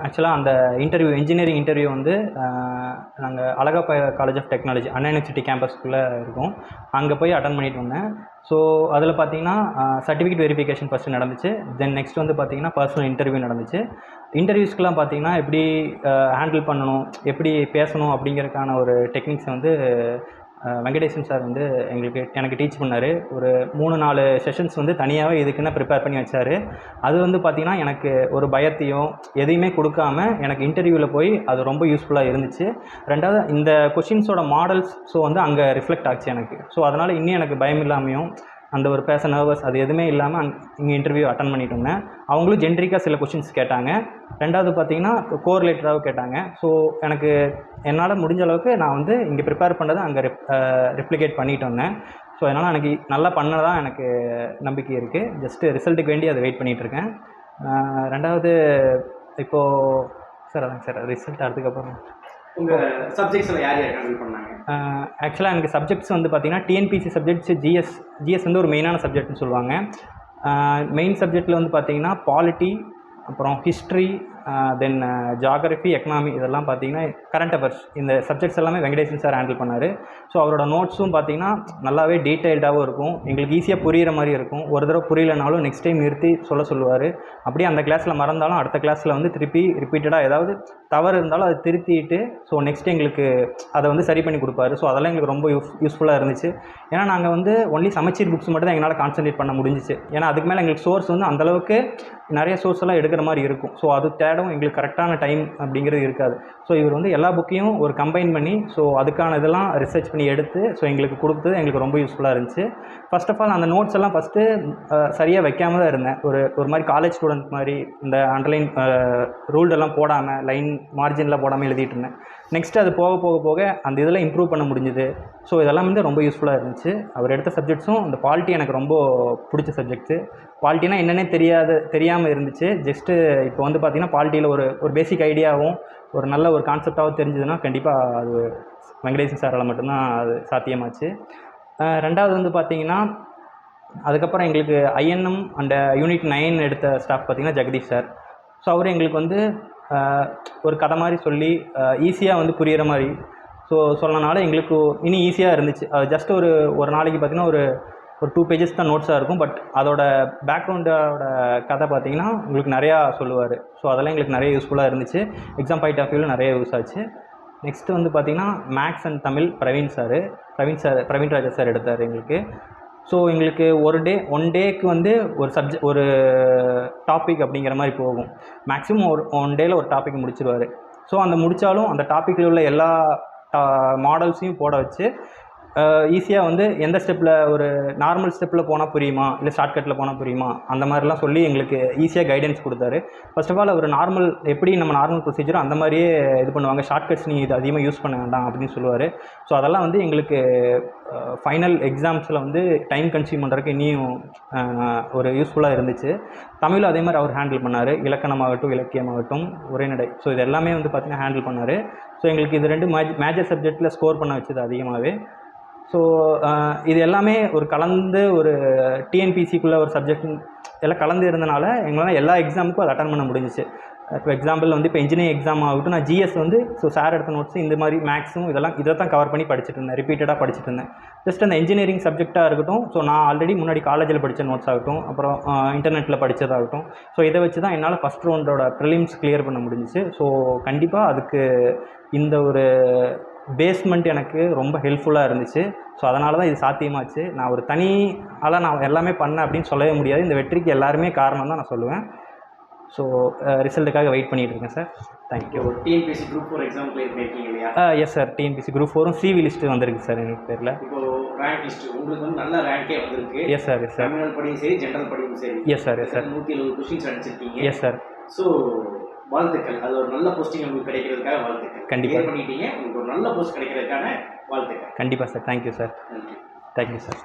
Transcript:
ஆக்சுவலாக அந்த engineering interview வந்து நாங்கள் Alagappa college of technology Anna university கேம்பஸ்க்குள்ளே இருக்கோம். அங்கே போய் அட்டன் பண்ணிட்டு வந்தேன். ஸோ அதில் பார்த்தீங்கன்னா சர்டிஃபிகேட் வெரிஃபிகேஷன் ஃபஸ்ட்டு நடந்துச்சு. தென் நெக்ஸ்ட் வந்து பார்த்தீங்கன்னா பர்சனல் இன்டர்வியூ நடந்துச்சு. இன்டர்வியூஸ்க்கெலாம் பார்த்தீங்கன்னா எப்படி ஹேண்டில் பண்ணணும், எப்படி பேசணும் அப்படிங்கிறதுக்கான ஒரு டெக்னிக்ஸ் வந்து வெங்கடேசன் சார் வந்து எனக்கு டீச் பண்ணார். ஒரு 3-4 செஷன்ஸ் வந்து தனியாகவே இதுக்குன்னு ப்ரிப்பேர் பண்ணி வச்சார். அது வந்து பார்த்திங்கன்னா எனக்கு ஒரு பயத்தையும் எதையுமே கொடுக்காம எனக்கு இன்டர்வியூவில் போய் அது ரொம்ப யூஸ்ஃபுல்லாக இருந்துச்சு. ரெண்டாவது இந்த கொஷின்ஸோட மாடல்ஸ் வந்து அங்கே ரிஃப்ளெக்ட் ஆச்சு எனக்கு. ஸோ அதனால் இன்னும் எனக்கு பயம் இல்லாமையும் அந்த ஒரு பேச நர்வஸ் அது எதுவுமே இல்லாமல் இங்கே இன்டர்வியூ அட்டன் பண்ணிட்டு இருந்தேன். அவங்களும் ஜென்ரிக்காக சில கொஷின்ஸ் கேட்டாங்க. ரெண்டாவது பார்த்திங்கன்னா கோரிலேட்டராகவும் கேட்டாங்க. ஸோ எனக்கு என்னால் முடிஞ்ச அளவுக்கு நான் வந்து இங்கே ப்ரிப்பேர் பண்ணதை அங்கே ரெப்ளிகேட் பண்ணிட்டு வந்தேன். ஸோ அதனால் எனக்கு நல்லா பண்ணதான் எனக்கு நம்பிக்கை இருக்குது. ஜஸ்ட்டு ரிசல்ட்டுக்கு வேண்டி அதை வெயிட் பண்ணிகிட்ருக்கேன். ரெண்டாவது இப்போது சார் அதாங்க சார் ரிசல்ட் அதுக்கப்புறம் உங்கள் சப்ஜெக்ட்ஸில் யார் ஹேண்டில் பண்ணாங்க? ஆக்சுவலாக எனக்கு சப்ஜெக்ட்ஸ் வந்து பார்த்திங்கன்னா டிஎன்பிசி சப்ஜெக்ட்ஸ் ஜிஎஸ் வந்து ஒரு மெயினான சப்ஜெக்ட்னு சொல்லுவாங்க. மெயின் சப்ஜெக்டில் வந்து பார்த்திங்கன்னா பாலிட்டி, அப்புறம் ஹிஸ்ட்ரி, தென் ஜியாகிரஃபி, எக்கனாமி இதெல்லாம் பார்த்திங்கன்னா கரண்ட் அஃபேர்ஸ் இந்த சப்ஜெக்ட்ஸ் எல்லாமே வெங்கடேசன் சார் ஹேண்டில் பண்ணார். ஸோ அவரோட நோட்ஸும் பார்த்திங்கன்னா நல்லாவே டீட்டெயில்டாகவும் இருக்கும். எங்களுக்கு ஈஸியாக புரிகிற மாதிரி இருக்கும். ஒரு தடவை புரியலைனாலும் நெக்ஸ்ட் டைம் நிறுத்தி சொல்லுவார். அப்படியே அந்த கிளாஸில் மறந்தாலும் அடுத்த கிளாஸில் வந்து திருப்பி ரிப்பீட்டடாக ஏதாவது தவறு இருந்தாலும் அதை திருத்திட்டு ஸோ நெக்ஸ்ட் எங்களுக்கு அதை வந்து சரி பண்ணி கொடுப்பாரு. ஸோ அதெல்லாம் எங்களுக்கு ரொம்ப யூஸ்ஃபுல்லாக இருந்துச்சு. ஏன்னா நாங்கள் வந்து ஒன்லி சமச்சீர் புக்ஸ் மட்டும் தான் எங்களால் கான்சன்ட்ரேட் பண்ண முடிஞ்சிச்சு. ஏன்னா அதுக்கு மேலே எங்களுக்கு சோர்ஸ் வந்து அந்தளவுக்கு நிறைய சோர்ஸ் எல்லாம் எடுக்கிற மாதிரி இருக்கும். ஸோ அது தேடும் எங்களுக்கு கரெக்டான டைம் அப்படிங்கிறது இருக்காது. ஸோ இவர் வந்து எல்லா புக்கையும் ஒரு கம்பைன் பண்ணி ஸோ அதுக்கான இதெல்லாம் ரிசர்ச் பண்ணி எடுத்து ஸோ எங்களுக்கு கொடுத்தது எங்களுக்கு ரொம்ப யூஸ்ஃபுல்லாக இருந்துச்சு. ஃபர்ஸ்ட் ஆஃப் ஆல் அந்த நோட்ஸ் எல்லாம் ஃபஸ்ட்டு சரியாக வைக்காம தான் இருந்தேன். ஒரு மாதிரி காலேஜ் ஸ்டூடெண்ட் மாதிரி இந்த அண்டர்லைன் ரூல்ட் எல்லாம் போடாமல் லைன் மார்ஜினில் போடாமல் எழுதிட்டு இருந்தேன். நெக்ஸ்ட்டு அது போக அந்த இதெல்லாம் இம்ப்ரூவ் பண்ண முடிஞ்சுது. ஸோ இதெல்லாம் வந்து ரொம்ப யூஸ்ஃபுல்லாக இருந்துச்சு. அவர் எடுத்த சப்ஜெக்ட்ஸும் இந்த பாலிட்டி எனக்கு ரொம்ப பிடிச்ச சப்ஜெக்ட்ஸு. பாலிட்டினா என்னென்னே தெரியாமல் இருந்துச்சு. ஜஸ்ட்டு இப்போ வந்து பார்த்திங்கன்னா பாலிட்டியில் ஒரு பேசிக் ஐடியாவும் ஒரு நல்ல ஒரு கான்செப்டாகவும் தெரிஞ்சதுன்னா கண்டிப்பாக அது வெங்கடேசன் சாரால் மட்டும்தான் அது சாத்தியமாச்சு. ரெண்டாவது வந்து பார்த்திங்கன்னா அதுக்கப்புறம் எங்களுக்கு ஐஎன்எம் அண்ட் யூனிட் 9 எடுத்த ஸ்டாஃப் பார்த்திங்கன்னா ஜெகதீஷ் சார். ஸோ அவர் எங்களுக்கு வந்து ஒரு கதை மாதிரி சொல்லி ஈஸியாக வந்து புரிகிற மாதிரி சொல்லனால எங்களுக்கு இன்னும் ஈஸியாக இருந்துச்சு. அது ஜஸ்ட் ஒரு நாளைக்கு பார்த்திங்கன்னா ஒரு 2 பேஜஸ் தான் நோட்ஸாக இருக்கும். பட் அதோட பேக்ரவுண்டோட கதை பார்த்திங்கன்னா உங்களுக்கு நிறையா சொல்லுவார். ஸோ அதெல்லாம் எங்களுக்கு நிறைய யூஸ்ஃபுல்லாக இருந்துச்சு. எக்ஸாம் பாயிண்ட் ஆஃப் வியூவில் நிறைய யூஸ் ஆச்சு. நெக்ஸ்ட்டு வந்து பார்த்திங்கன்னா maths and Tamil Praveen Raja sir எடுத்தார் எங்களுக்கு. ஸோ எங்களுக்கு ஒன் டேக்கு வந்து ஒரு டாபிக் அப்படிங்கிற மாதிரி போகும். மேக்ஸிமம் ஒன் டேயில் ஒரு டாபிக் முடிச்சிருவார். ஸோ அந்த முடித்தாலும் அந்த டாப்பிக்கில் உள்ள எல்லா மாடல்ஸையும் போட வச்சு ஈஸியாக வந்து எந்த ஸ்டெப்பில் ஒரு நார்மல் ஸ்டெப்பில் போனால் புரியுமா இல்லை ஷார்ட்கட்டில் போனால் புரியுமா அந்த மாதிரிலாம் சொல்லி எங்களுக்கு ஈஸியாக கைடன்ஸ் கொடுத்தாரு. ஃபர்ஸ்ட் ஆஃப் ஆல் அவர் எப்படி நம்ம நார்மல் ப்ரொசீஜரோ அந்த மாதிரியே இது பண்ணுவாங்க. ஷார்ட்கட்ஸ் நீ இது அதிகமாக யூஸ் பண்ண வேண்டாம் அப்படின்னு சொல்லுவார். ஸோ அதெல்லாம் வந்து எங்களுக்கு ஃபைனல் எக்ஸாம்ஸில் வந்து டைம் கன்சியூம் பண்ணுறதுக்கு இன்னும் ஒரு யூஸ்ஃபுல்லாக இருந்துச்சு. தமிழும் அதே மாதிரி அவர் ஹேண்டில் பண்ணார். இலக்கணமாகட்டும் இலக்கியமாகட்டும் உரைநடை ஸோ இது எல்லாமே வந்து பார்த்திங்கன்னா ஹேண்டில் பண்ணார். ஸோ எங்களுக்கு இது 2 மேஜர் சப்ஜெக்டில் ஸ்கோர் பண்ண வச்சது அதிகமாகவே. ஸோ இது எல்லாமே கலந்து ஒரு டிஎன்பிசிக்குள்ளே ஒரு சப்ஜெக்ட் எல்லாம் கலந்து இருந்தனால எங்களால் எல்லா எக்ஸாமுக்கும் அதை அட்டன் பண்ண முடிஞ்சிச்சு. இப்போ எக்ஸாம்பிள் வந்து இப்போ இன்ஜினியரிங் எக்ஸாம் ஆகட்டும் நான் ஜிஎஸ் வந்து சார் எடுத்த நோட்ஸு இந்த மாதிரி மேக்ஸும் இதை தான் கவர் பண்ணி படிச்சுட்டு இருந்தேன். ரிப்பீட்டடாக படிச்சுட்டு இருந்தேன். ஜஸ்ட் அந்த இன்ஜினியரிங் சப்ஜெக்டாக இருக்கட்டும் ஸோ நான் ஆல்ரெடி முன்னாடி காலேஜில் படித்த நோட்ஸ் ஆகட்டும் அப்புறம் இன்டர்நெட்டில் படித்ததாகட்டும் ஸோ இதை வச்சு தான் என்னால் ஃபஸ்ட் ரவுண்டோட ப்ரிலிம்ஸ் கிளியர் பண்ண முடிஞ்சிச்சு. ஸோ கண்டிப்பாக அதுக்கு இந்த ஒரு பேஸ்மெண்ட் எனக்கு ரொம்ப ஹெல்ப்ஃபுல்லாக இருந்துச்சு. ஸோ அதனால தான் இது சாத்தியமாச்சு. நான் எல்லாமே பண்ணேன் அப்படின்னு சொல்லவே முடியாது. இந்த வெற்றிக்கு எல்லாருமே காரணம் தான் நான் சொல்லுவேன். ஸோ ரிசல்ட்டுக்காக வெயிட் பண்ணிகிட்டு இருக்கேன் sir. Thank you. TNPSC group 4 exam clear பண்ணியிருக்கீங்க இல்லையா? Yes sir. TNPSC group 4 CV list வந்திருக்கு சார் எனக்கு பேரில். இப்போது ரேங்க் லிஸ்ட்டு உங்களுக்கு வந்து நல்ல ரேங்கே வந்திருக்கு. Yes sir. தமிழ் படியும் சரி ஜென்ரல் படியும் சரி. Yes sir. 170 கொஸ்டின்ஸ் அடிச்சிருக்கீங்க. Yes sir. ஸோ வாழ்த்துக்கள். அது ஒரு நல்ல போஸ்டிங் உங்களுக்கு கிடைக்கிறதுக்காக வாழ்த்துக்கள். கண்டிப்பாக பண்ணிட்டீங்க. உங்களுக்கு ஒரு நல்ல போஸ்ட் கிடைக்கிறதுக்கான வாழ்த்துக்கள். கண்டிப்பாக sir. Thank you sir. Thank you sir.